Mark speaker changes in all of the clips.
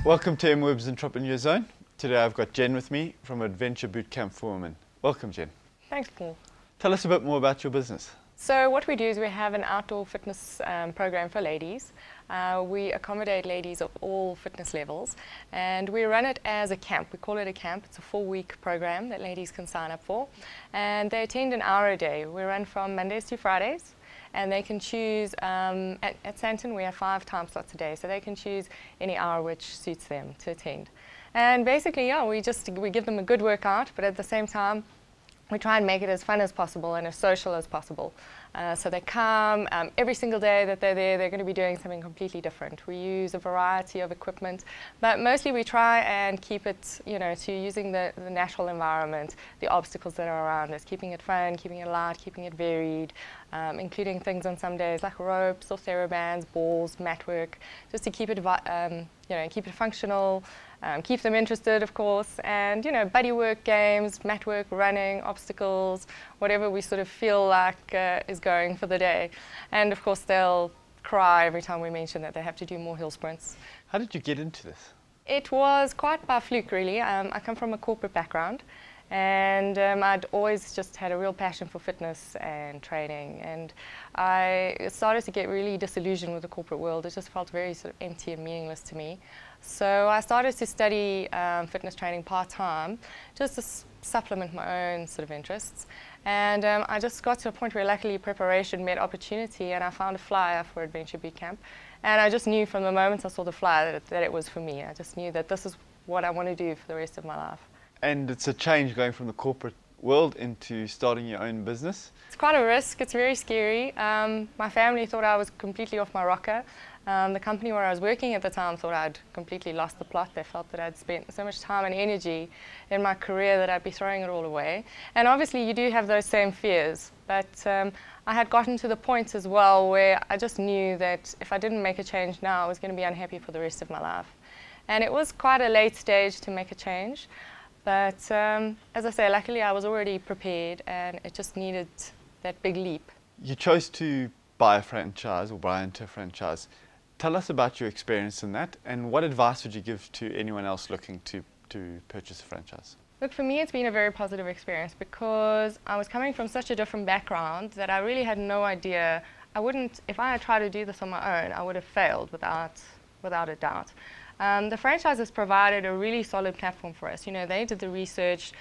Speaker 1: Welcome to MWEB's Entrepreneur Zone. Today I've got Jen with me from Adventure Bootcamp for Women. Welcome, Jen.
Speaker 2: Thanks, Paul.
Speaker 1: Tell us a bit more about your business.
Speaker 2: So what we do is we have an outdoor fitness program for ladies. We accommodate ladies of all fitness levels, and we run it as a camp. We call it a camp. It's a 4-week program that ladies can sign up for, and they attend an hour a day. We run from Mondays to Fridays, and they can choose, at Santon we have 5 time slots a day, so they can choose any hour which suits them to attend. And basically, yeah, we give them a good workout, but at the same time we try and make it as fun as possible and as social as possible. So they come every single day that they're there, they're going to be doing something completely different. We use a variety of equipment, but mostly we try and keep it, to using the natural environment, the obstacles that are around us, keeping it fun, keeping it light, keeping it varied, including things on some days like ropes or therabands, balls, mat work, just to keep it, keep it functional. Keep them interested, of course, and buddy work, games, mat work, running, obstacles, whatever we sort of feel like is going for the day. And of course they'll cry every time we mention that they have to do more hill sprints.
Speaker 1: How did you get into this?
Speaker 2: It was quite by fluke, really. I come from a corporate background, and I'd always just had a real passion for fitness and training, and I started to get really disillusioned with the corporate world. It just felt very sort of empty and meaningless to me. So I started to study fitness training part-time, just to supplement my own sort of interests. And I just got to a point where luckily preparation met opportunity, and I found a flyer for Adventure Bootcamp. And I just knew from the moment I saw the flyer that it was for me. I just knew that this is what I want to do for the rest of my life. And
Speaker 1: it's a change going from the corporate world into starting your own business?
Speaker 2: It's quite a risk. It's very scary. My family thought I was completely off my rocker. The company where I was working at the time thought I'd completely lost the plot. They felt that I'd spent so much time and energy in my career that I'd be throwing it all away. And obviously you do have those same fears, but I had gotten to the point as well where I just knew that if I didn't make a change now, I was going to be unhappy for the rest of my life. And it was quite a late stage to make a change. But as I say, luckily I was already prepared, and it just needed that big leap.
Speaker 1: You chose to buy a franchise or buy into a franchise. Tell us about your experience in that, and what advice would you give to anyone else looking to purchase a franchise?
Speaker 2: Look, for me it's been a very positive experience because I was coming from such a different background that I really had no idea. If I had tried to do this on my own, I would have failed without a doubt. The franchises provided a really solid platform for us. They did the research.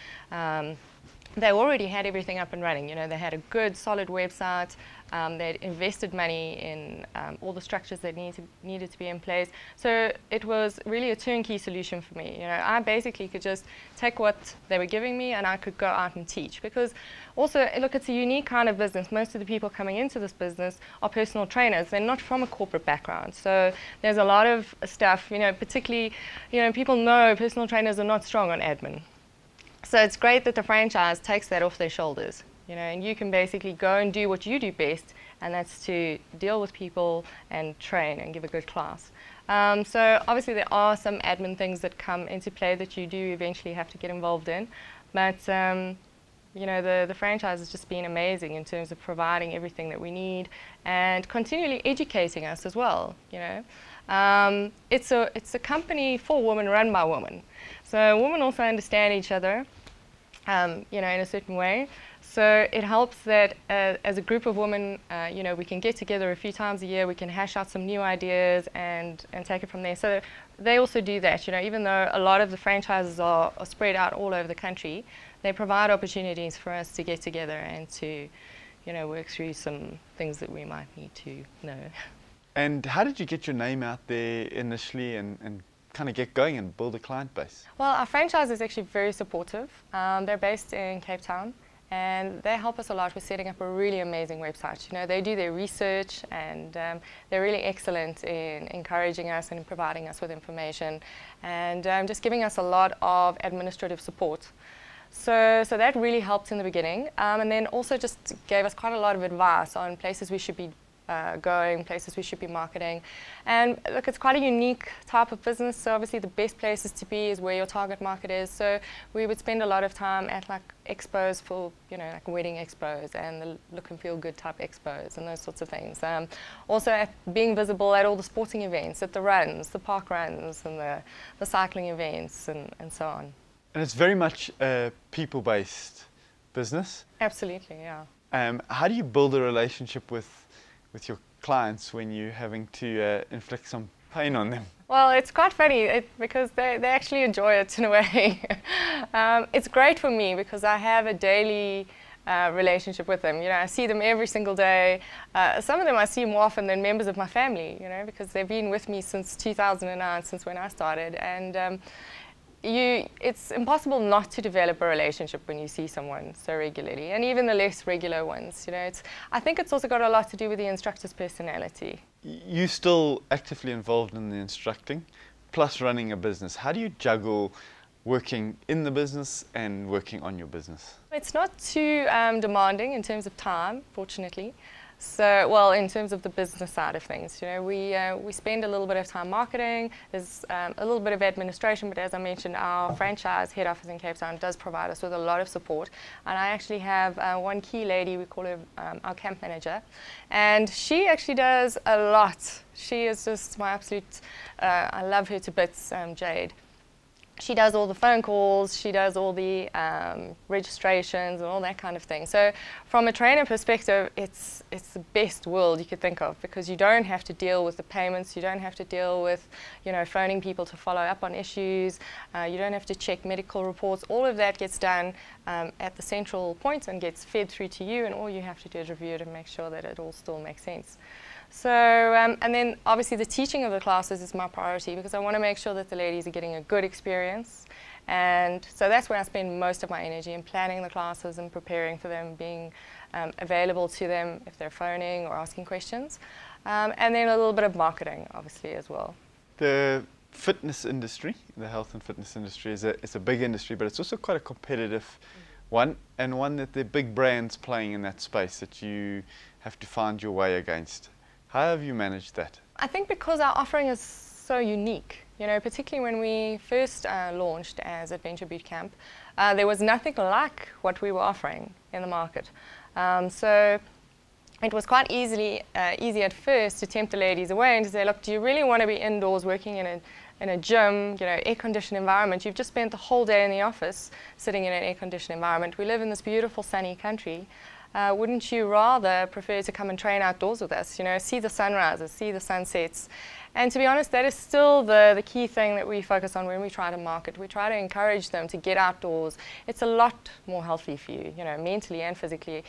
Speaker 2: They already had everything up and running. They had a good, solid website. They'd invested money in all the structures that needed to be in place. So it was really a turnkey solution for me. I basically could just take what they were giving me and I could go out and teach. Because also, look, it's a unique kind of business. Most of the people coming into this business are personal trainers. They're not from a corporate background. So there's a lot of stuff, particularly, people know personal trainers are not strong on admin. So it's great that the franchise takes that off their shoulders, and you can basically go and do what you do best, and that's to deal with people and train and give a good class. So obviously there are some admin things that come into play that you do eventually have to get involved in, but the franchise has just been amazing in terms of providing everything that we need and continually educating us as well. It's a company for women, run by women. So women also understand each other, in a certain way. So it helps that as a group of women, we can get together a few times a year, we can hash out some new ideas and take it from there. So they also do that, even though a lot of the franchises are spread out all over the country, they provide opportunities for us to get together and to, work through some things that we might need to know.
Speaker 1: And how did you get your name out there initially and kind of get going and build a client base?
Speaker 2: Well, our franchise is actually very supportive. They're based in Cape Town, and they help us a lot with setting up a really amazing website. They do their research, and they're really excellent in encouraging us and providing us with information, and just giving us a lot of administrative support. So that really helped in the beginning, and then also just gave us quite a lot of advice on places we should be going, places we should be marketing. And look, it's quite a unique type of business, so obviously the best places to be is where your target market is. So we would spend a lot of time at like expos for, like wedding expos and the look and feel good type expos and those sorts of things. Also at being visible at all the sporting events, at the runs, the park runs and the cycling events and so on.
Speaker 1: And it's very much a people-based business.
Speaker 2: Absolutely, yeah.
Speaker 1: How do you build a relationship with your clients when you're having to inflict some pain on them?
Speaker 2: Well, it's quite funny because they actually enjoy it in a way. It's great for me because I have a daily relationship with them. I see them every single day. Some of them I see more often than members of my family, because they've been with me since 2009, since when I started. And it's impossible not to develop a relationship when you see someone so regularly, and even the less regular ones. I think it's also got a lot to do with the instructor's personality.
Speaker 1: You're still actively involved in the instructing, plus running a business. How do you juggle working in the business and working on your business? It's
Speaker 2: not too demanding in terms of time, fortunately. So, well, in terms of the business side of things, we spend a little bit of time marketing. There's a little bit of administration, but as I mentioned, our franchise head office in Cape Town does provide us with a lot of support. And I actually have one key lady, we call her our camp manager, and she actually does a lot. She is just my absolute, I love her to bits, Jade. She does all the phone calls, she does all the registrations and all that kind of thing. So from a trainer perspective, it's the best world you could think of, because you don't have to deal with the payments, you don't have to deal with phoning people to follow up on issues, you don't have to check medical reports. All of that gets done at the central point and gets fed through to you, and all you have to do is review it and make sure that it all still makes sense. So, and then obviously the teaching of the classes is my priority, because I want to make sure that the ladies are getting a good experience. And so that's where I spend most of my energy, in planning the classes and preparing for them, being available to them if they're phoning or asking questions. And then a little bit of marketing, obviously, as well.
Speaker 1: The fitness industry, the health and fitness industry, is a big industry, but it's also quite a competitive one, and one that there are big brands playing in that space that you have to find your way against. How have you managed that?
Speaker 2: I think because our offering is so unique, particularly when we first launched as Adventure Boot Camp, there was nothing like what we were offering in the market. So it was quite easy at first to tempt the ladies away and to say, look, do you really want to be indoors working in a gym, air-conditioned environment? You've just spent the whole day in the office sitting in an air-conditioned environment. We live in this beautiful sunny country. Wouldn't you rather prefer to come and train outdoors with us, see the sunrises, see the sunsets? And to be honest, that is still the key thing that we focus on when we try to market. We try to encourage them to get outdoors. It's a lot more healthy for you, mentally and physically.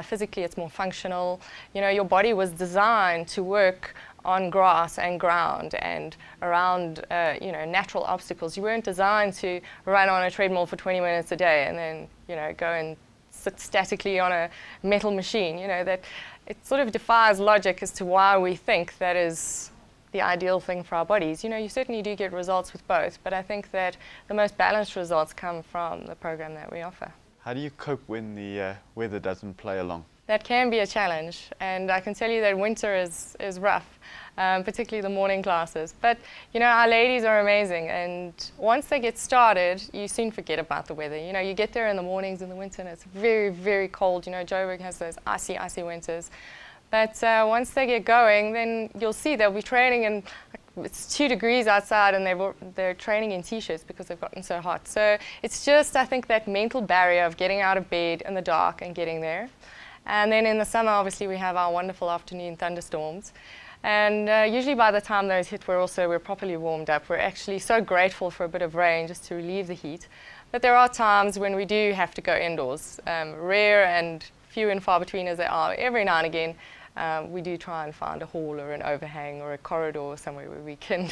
Speaker 2: Physically, it's more functional. Your body was designed to work on grass and ground and around, natural obstacles. You weren't designed to run on a treadmill for 20 minutes a day and then, go and sit statically on a metal machine. That it sort of defies logic as to why we think that is the ideal thing for our bodies. You certainly do get results with both, but I think that the most balanced results come from the program that we offer.
Speaker 1: How do you cope when the weather doesn't play along?
Speaker 2: That can be a challenge, and I can tell you that winter is rough, particularly the morning classes. But our ladies are amazing, and once they get started, you soon forget about the weather. You get there in the mornings in the winter and it's very, very cold. Joburg has those icy winters. But once they get going, then you'll see they'll be training, and it's 2 degrees outside and they're training in t-shirts because they've gotten so hot. So it's just, I think, that mental barrier of getting out of bed in the dark and getting there. And then in the summer, obviously, we have our wonderful afternoon thunderstorms. And usually by the time those hit, we're properly warmed up. We're actually so grateful for a bit of rain just to relieve the heat. But there are times when we do have to go indoors. Rare and few and far between as they are, every now and again, we do try and find a hall or an overhang or a corridor or somewhere where we can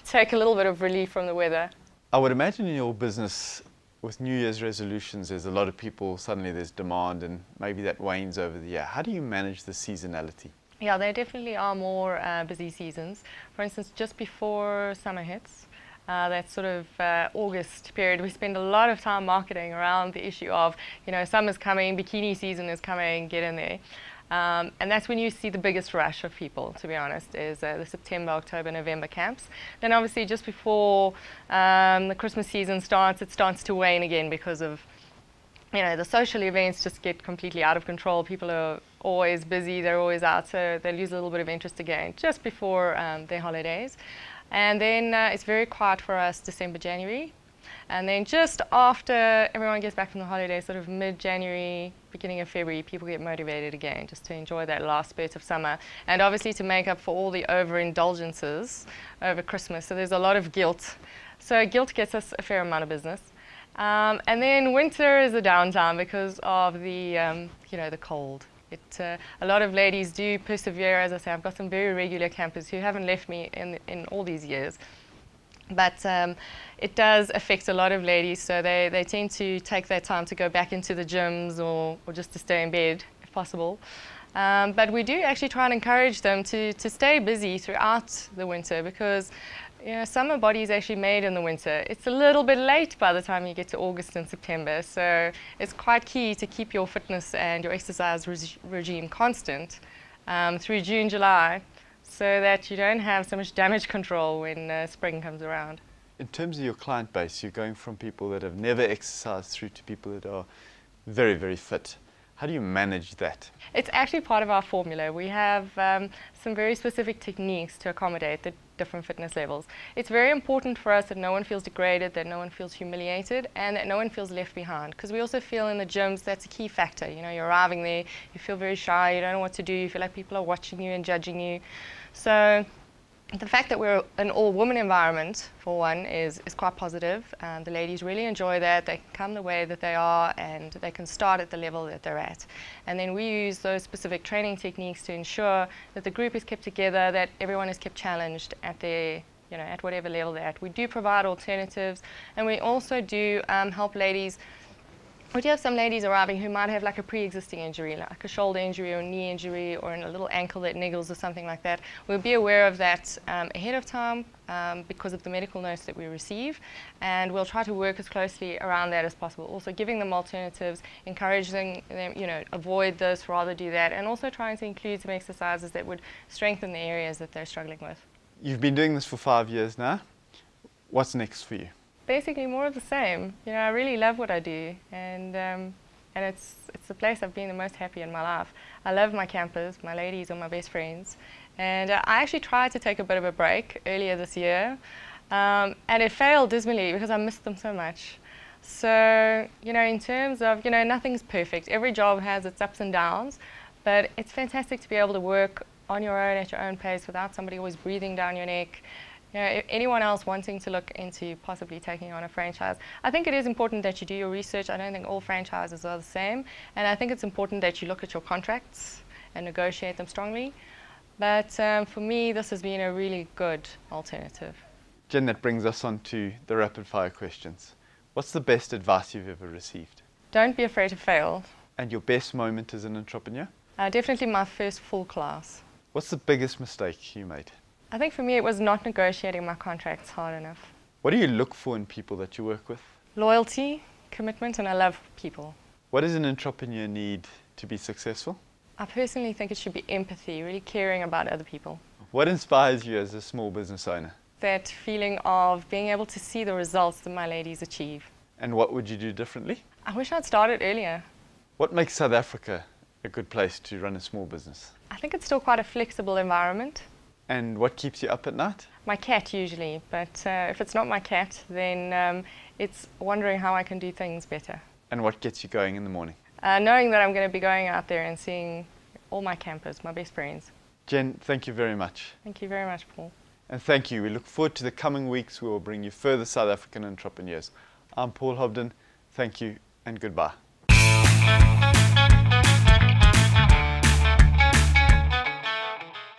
Speaker 2: take a little bit of relief from the weather.
Speaker 1: I would imagine in your business, with New Year's resolutions, there's a lot of people, suddenly there's demand and maybe that wanes over the year. How do you manage the seasonality?
Speaker 2: Yeah, there definitely are more busy seasons. For instance, just before summer hits, that sort of August period, we spend a lot of time marketing around the issue of, summer's coming, bikini season is coming, get in there. And that's when you see the biggest rush of people, to be honest, is the September, October, November camps. Then obviously just before the Christmas season starts, it starts to wane again because of, the social events just get completely out of control. People are always busy, they're always out, so they lose a little bit of interest again just before their holidays. And then it's very quiet for us December, January. And then just after everyone gets back from the holidays, sort of mid-January, beginning of February, people get motivated again just to enjoy that last spurt of summer. And obviously to make up for all the overindulgences over Christmas. So there's a lot of guilt. So guilt gets us a fair amount of business. And then winter is a downtime because of the, the cold. A lot of ladies do persevere. As I say, I've got some very regular campers who haven't left me in all these years. But it does affect a lot of ladies, so they tend to take their time to go back into the gyms or just to stay in bed, if possible. But we do actually try and encourage them to stay busy throughout the winter because summer body is actually made in the winter. It's a little bit late by the time you get to August and September, so it's quite key to keep your fitness and your exercise regime constant through June, July, so that you don't have so much damage control when spring comes around.
Speaker 1: In terms of your client base, you're going from people that have never exercised through to people that are very, very fit. How do you manage that?
Speaker 2: It's actually part of our formula. We have some very specific techniques to accommodate the different fitness levels. It's very important for us that no one feels degraded, that no one feels humiliated, and that no one feels left behind. Because we also feel in the gyms that's a key factor. You're arriving there, you feel very shy, you don't know what to do, you feel like people are watching you and judging you. So the fact that we're an all-woman environment, for one, is quite positive. The ladies really enjoy that. They can come the way that they are and they can start at the level that they're at. And then we use those specific training techniques to ensure that the group is kept together, that everyone is kept challenged at their, at whatever level they're at. We do provide alternatives, and we also do help ladies. We do have some ladies arriving who might have like a pre-existing injury, like a shoulder injury or a knee injury or a little ankle that niggles or something like that. We'll be aware of that ahead of time because of the medical notes that we receive, and we'll try to work as closely around that as possible. Also giving them alternatives, encouraging them, avoid this, rather do that, and also trying to include some exercises that would strengthen the areas that they're struggling with. You've
Speaker 1: been doing this for 5 years now. What's next for you?
Speaker 2: Basically more of the same. I really love what I do, and it's the place I've been the most happy in my life. I love my campers, my ladies are my best friends, and I actually tried to take a bit of a break earlier this year, and it failed dismally because I missed them so much. So, in terms of, nothing's perfect. Every job has its ups and downs, but it's fantastic to be able to work on your own at your own pace without somebody always breathing down your neck. Anyone else wanting to look into possibly taking on a franchise, I think it is important that you do your research. I don't think all franchises are the same, and I think it's important that you look at your contracts and negotiate them strongly. But for me, this has been a really good alternative.
Speaker 1: Jen, that brings us on to the rapid fire questions. What's the best advice you've ever received?
Speaker 2: Don't be afraid to fail.
Speaker 1: And your best moment as an entrepreneur?
Speaker 2: Definitely my first full class.
Speaker 1: What's the biggest mistake you made?
Speaker 2: I think for me it was not negotiating my contracts hard enough.
Speaker 1: What do you look for in people that you work with?
Speaker 2: Loyalty, commitment, and I love people.
Speaker 1: What does an entrepreneur need to be successful?
Speaker 2: I personally think it should be empathy, really caring about other people.
Speaker 1: What inspires you as a small business owner?
Speaker 2: That feeling of being able to see the results that my ladies achieve.
Speaker 1: And what would you do differently?
Speaker 2: I wish I'd started earlier.
Speaker 1: What makes South Africa a good place to run a small business?
Speaker 2: I think it's still quite a flexible environment.
Speaker 1: And what keeps you up at night?
Speaker 2: My cat usually, but if it's not my cat, then it's wondering how I can do things better.
Speaker 1: And what gets you going in the morning?
Speaker 2: Knowing that I'm going to be going out there and seeing all my campers, my best friends.
Speaker 1: Jen, thank you very much.
Speaker 2: Thank you very much, Paul.
Speaker 1: And thank you. We look forward to the coming weeks. We will bring you further South African entrepreneurs. I'm Paul Hobden. Thank you and goodbye.